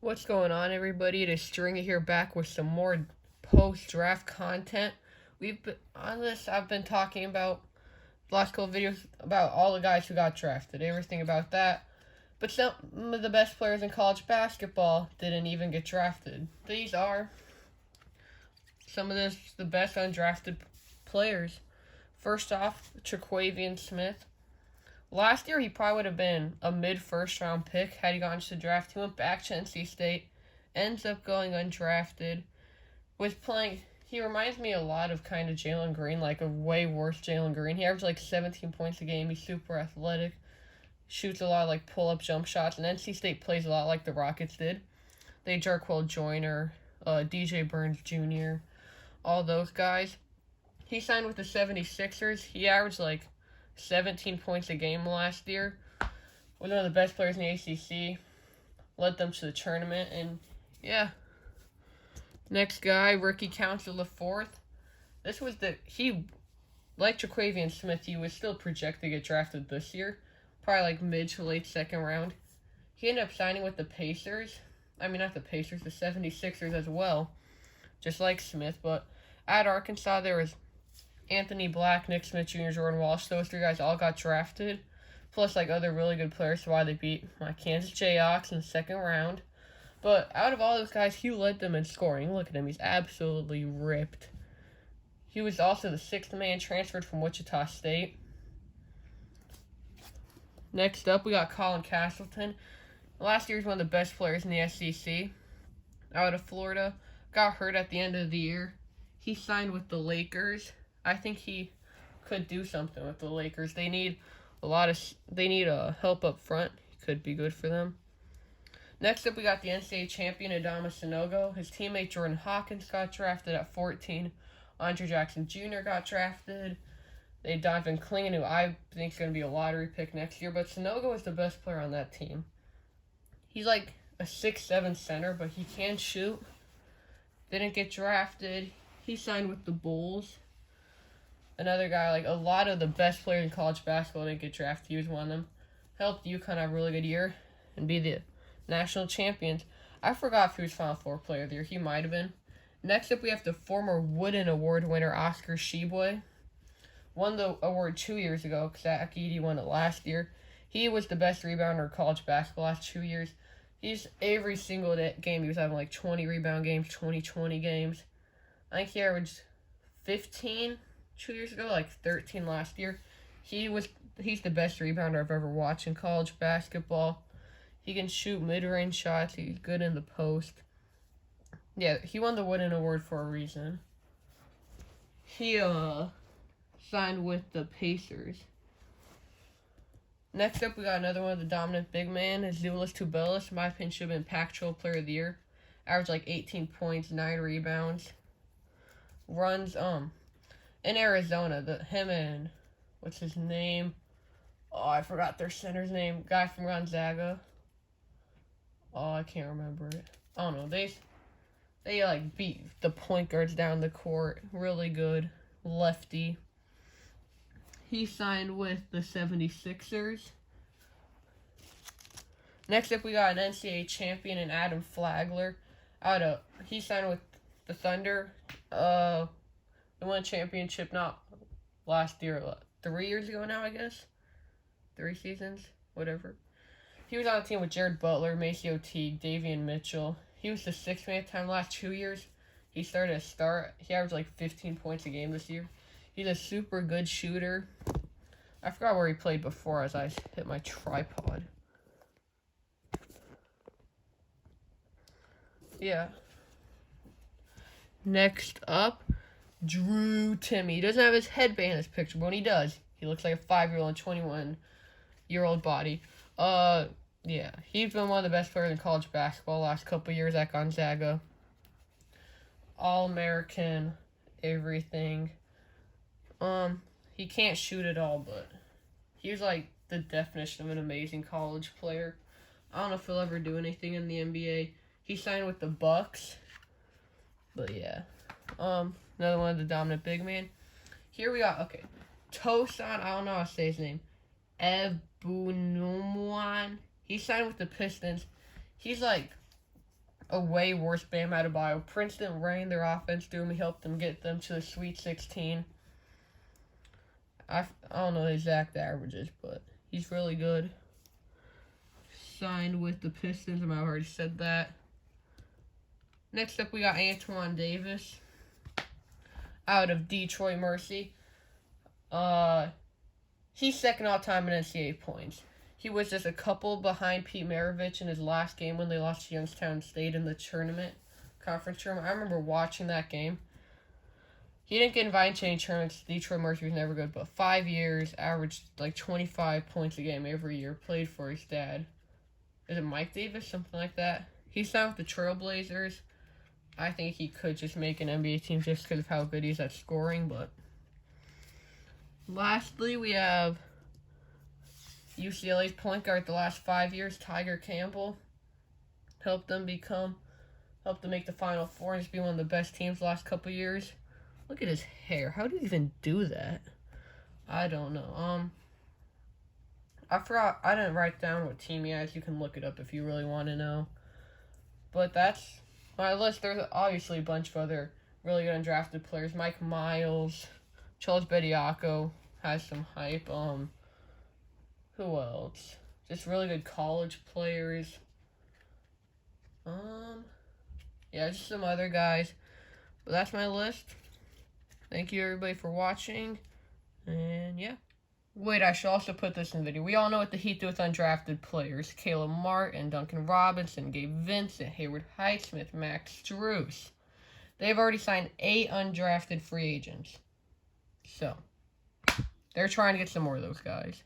What's going on, everybody? It is Stringer here, back with some more post-draft content. We've been on this. I've been talking about the last couple videos about all the guys who got drafted, everything about that. But some of the best players in college basketball didn't even get drafted. These are some of the best undrafted players. First off, Traquavian Smith. Last year, he probably would have been a mid-first round pick had he gone to the draft. He went back to NC State, ends up going undrafted. He reminds me a lot of kind of Jalen Green, like a way worse Jalen Green. He averaged like 17 points a game. He's super athletic, shoots a lot of like pull-up jump shots, and NC State plays a lot like the Rockets did. They Jarquell Joyner, DJ Burns Jr., all those guys. He signed with the 76ers. He averaged like 17 points a game last year. Was one of the best players in the ACC. Led them to the tournament, and yeah. Next guy, Ricky Council IV. Like Traquavian Smith, he was still projected to get drafted this year. Probably like mid to late second round. He ended up signing with the Pacers. I mean, not the Pacers, the 76ers as well. Just like Smith, but at Arkansas, there was Anthony Black, Nick Smith Jr., Jordan Walsh. Those three guys all got drafted. Plus, like, other really good players. So why they beat my Kansas Jayhawks in the second round. But out of all those guys, he led them in scoring. Look at him. He's absolutely ripped. He was also the sixth man transferred from Wichita State. Next up, we got Colin Castleton. Last year, he was one of the best players in the SEC. Out of Florida. Got hurt at the end of the year. He signed with the Lakers. I think he could do something with the Lakers. They need help up front. He could be good for them. Next up, we got the NCAA champion, Adama Sanogo. His teammate, Jordan Hawkins, got drafted at 14. Andre Jackson Jr. got drafted. They had Donovan Clingan, who I think is going to be a lottery pick next year. But Sanogo is the best player on that team. He's like a 6'7" center, but he can shoot. Didn't get drafted. He signed with the Bulls. Another guy, like a lot of the best players in college basketball didn't get drafted. He was one of them. Helped UConn have a really good year and be the national champions. I forgot if he was Final Four player of the year. He might have been. Next up, we have the former Wooden Award winner, Oscar Tshiebwe. Won the award 2 years ago. Zach Edey won it last year. He was the best rebounder in college basketball last 2 years. He's every single game he was having like 20 rebound games, 20 games. I think he averaged 15 2 years ago, like 13 last year. He's the best rebounder I've ever watched in college basketball. He can shoot mid-range shots. He's good in the post. Yeah, he won the Wooden Award for a reason. He signed with the Pacers. Next up, we got another one of the dominant big man, Azuolas Tubelis. In my opinion, should have been Pac-12 Player of the Year. Averaged like 18 points, 9 rebounds. Runs in Arizona. Him and what's his name? Oh, I forgot their center's name. Guy from Gonzaga. Oh, I can't remember it. I don't know. They like beat the point guards down the court. Really good. Lefty. He signed with the 76ers. Next up, we got an NCAA champion in Adam Flagler. He signed with the Thunder. They won a championship not last year, 3 years ago now, I guess. 3 seasons, whatever. He was on a team with Jared Butler, Maceo Teague, Davian Mitchell. He was the sixth man at the time last 2 years. He started to start. He averaged like 15 points a game this year. He's a super good shooter. I forgot where he played before as I hit my tripod. Yeah. Next up, Drew Timme. He doesn't have his headband in this picture, but when he does, he looks like a 5-year-old and 21-year-old body. Yeah, he's been one of the best players in college basketball last couple years at Gonzaga. All-American, everything. He can't shoot at all, but he was like the definition of an amazing college player. I don't know if he'll ever do anything in the NBA. He signed with the Bucks. But yeah. Another one of the dominant big man. Here we got, Tosan, I don't know how to say his name. Ebunumwan. He signed with the Pistons. He's like a way worse Bam Adebayo. Princeton ran their offense through him. He helped them get them to the Sweet 16. I don't know the exact averages, but he's really good. Signed with the Pistons. I might have already said that. Next up, we got Antoine Davis out of Detroit Mercy. He's second all time in NCAA points. He was just a couple behind Pete Maravich in his last game when they lost to Youngstown State in the conference tournament. I remember watching that game. He didn't get invited to any tournaments. Detroit Mercy was never good, but 5 years, averaged like 25 points a game every year. Played for his dad. Is it Mike Davis? Something like that. He's signed with the Trailblazers. I think he could just make an NBA team just because of how good he's at scoring, but... Lastly, we have UCLA's point guard the last 5 years, Tiger Campbell. Helped them make the Final Four and just be one of the best teams the last couple years. Look at his hair. How do you even do that? I don't know. I forgot. I didn't write down what team he has. You can look it up if you really want to know. But that's my list. There's obviously a bunch of other really good undrafted players. Mike Miles, Charles Bediako has some hype. Who else? Just really good college players. Yeah, just some other guys. But that's my list. Thank you everybody for watching. And yeah. Wait, I should also put this in the video. We all know what the Heat do with undrafted players. Caleb Martin, Duncan Robinson, Gabe Vincent, Hayward Highsmith, Max Strus. They've already signed 8 undrafted free agents. So, they're trying to get some more of those guys.